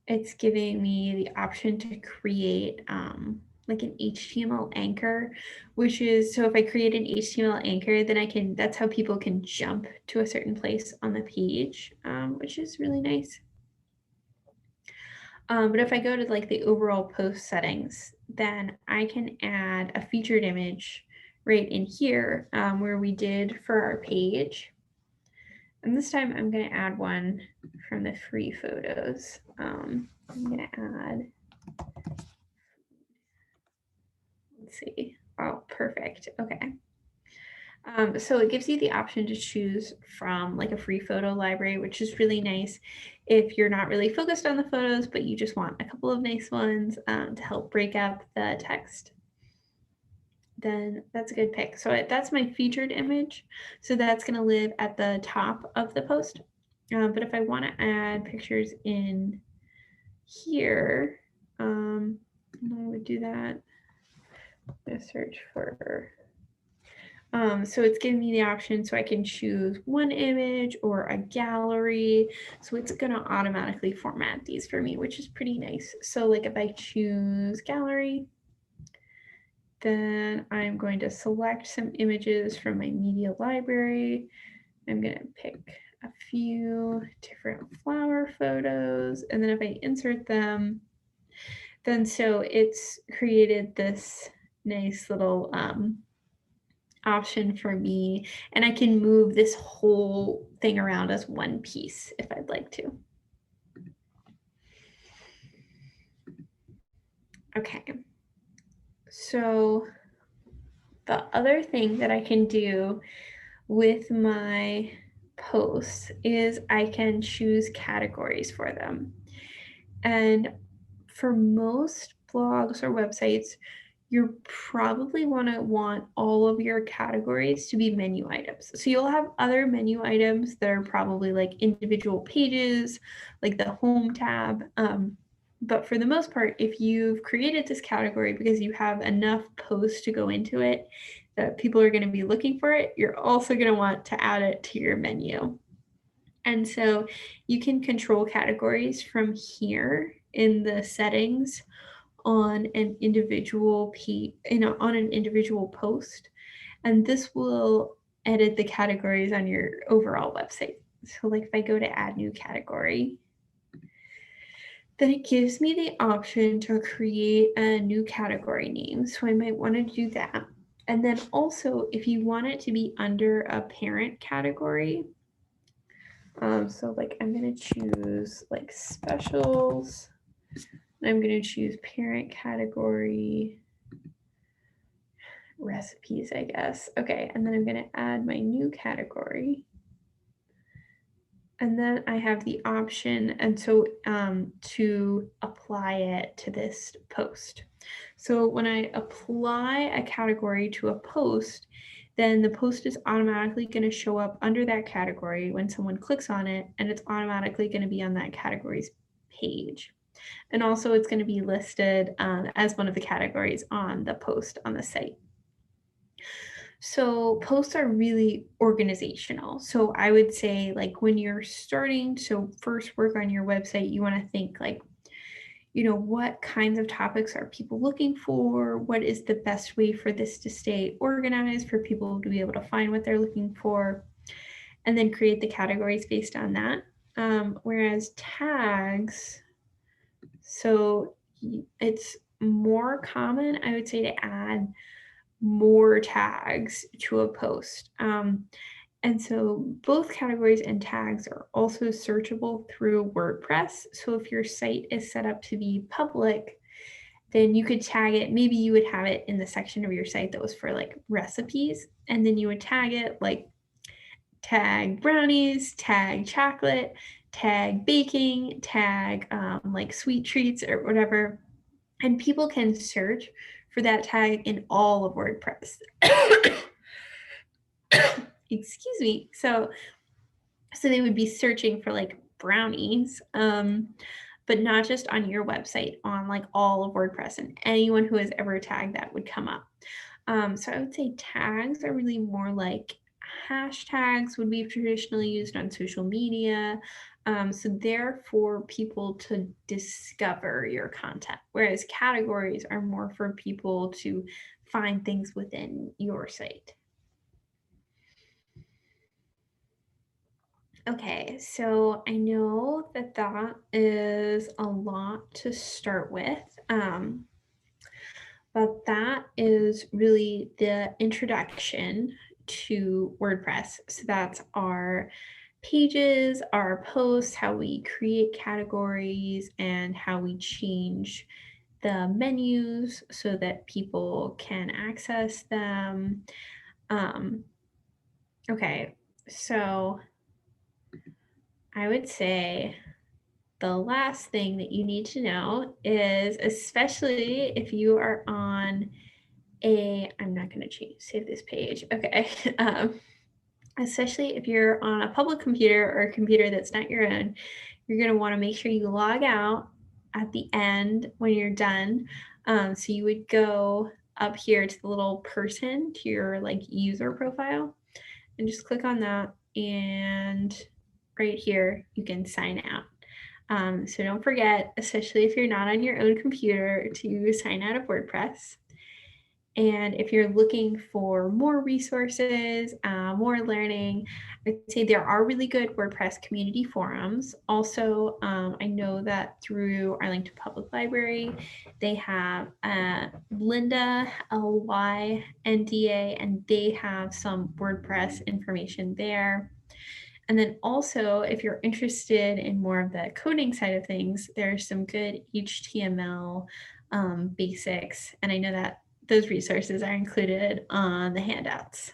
It's giving me the option to create like an HTML anchor, which is, so if I create an HTML anchor, then that's how people can jump to a certain place on the page, which is really nice. But if I go to like the overall post settings, then I can add a featured image right in here, where we did for our page. And this time I'm going to add one from the free photos. I'm going to add, let's see. Oh, perfect. Okay. So it gives you the option to choose from like a free photo library, which is really nice if you're not really focused on the photos, but you just want a couple of nice ones to help break up the text. Then that's a good pick. So that's my featured image. So that's going to live at the top of the post. But if I want to add pictures in here, I would do that. I'm search for. So it's giving me the option so I can choose one image or a gallery. So it's going to automatically format these for me, which is pretty nice. So like if I choose gallery, then I'm going to select some images from my media library. I'm going to pick a few different flower photos. And then if I insert them, then so it's created this nice little option for me. And I can move this whole thing around as one piece if I'd like to. Okay. So the other thing that I can do with my posts is I can choose categories for them. And for most blogs or websites, you probably want all of your categories to be menu items. So you'll have other menu items that are probably like individual pages, like the home tab. But for the most part, if you've created this category because you have enough posts to go into it that people are going to be looking for it, you're also going to want to add it to your menu. And so you can control categories from here in the settings on an individual on an individual post, and this will edit the categories on your overall website. So like if I go to add new category, then it gives me the option to create a new category name. So I might want to do that. And then also if you want it to be under a parent category, so like I'm going to choose like specials. I'm going to choose parent category recipes, I guess. Okay, and then I'm going to add my new category. And then I have the option, and so to apply it to this post. So when I apply a category to a post, then the post is automatically going to show up under that category when someone clicks on it, and it's automatically going to be on that category's page. And also it's going to be listed as one of the categories on the post on the site. So posts are really organizational. So I would say like when you're starting to first work on your website, you want to think like, what kinds of topics are people looking for? What is the best way for this to stay organized for people to be able to find what they're looking for? And then create the categories based on that. Whereas tags, so it's more common, I would say, to add more tags to a post. And so both categories and tags are also searchable through WordPress. So if your site is set up to be public, then you could tag it. Maybe you would have it in the section of your site that was for like recipes, and then you would tag it like tag brownies, tag chocolate, tag baking, tag like sweet treats or whatever. And people can search for that tag in all of WordPress. Excuse me. So So they would be searching for like brownies, but not just on your website, on like all of WordPress, and anyone who has ever tagged that would come up. So I would say tags are really more like hashtags would be traditionally used on social media. So they're for people to discover your content, whereas categories are more for people to find things within your site. Okay, so I know that that is a lot to start with, but that is really the introduction to WordPress. So that's our pages, our posts, how we create categories, and how we change the menus so that people can access them. Um, okay, so I would say the last thing that you need to know is, especially if you are on I'm not going to change, save this page. Okay. Especially if you're on a public computer or a computer that's not your own, you're going to want to make sure you log out at the end when you're done. So you would go up here to the little person, to your like user profile, and just click on that. And right here, you can sign out. So don't forget, especially if you're not on your own computer, to sign out of WordPress. And if you're looking for more resources, more learning, I'd say there are really good WordPress community forums. Also, I know that through Arlington Public Library, they have Linda, LYNDA, and they have some WordPress information there. And then also, if you're interested in more of the coding side of things, there's some good HTML basics. And I know that those resources are included on the handouts.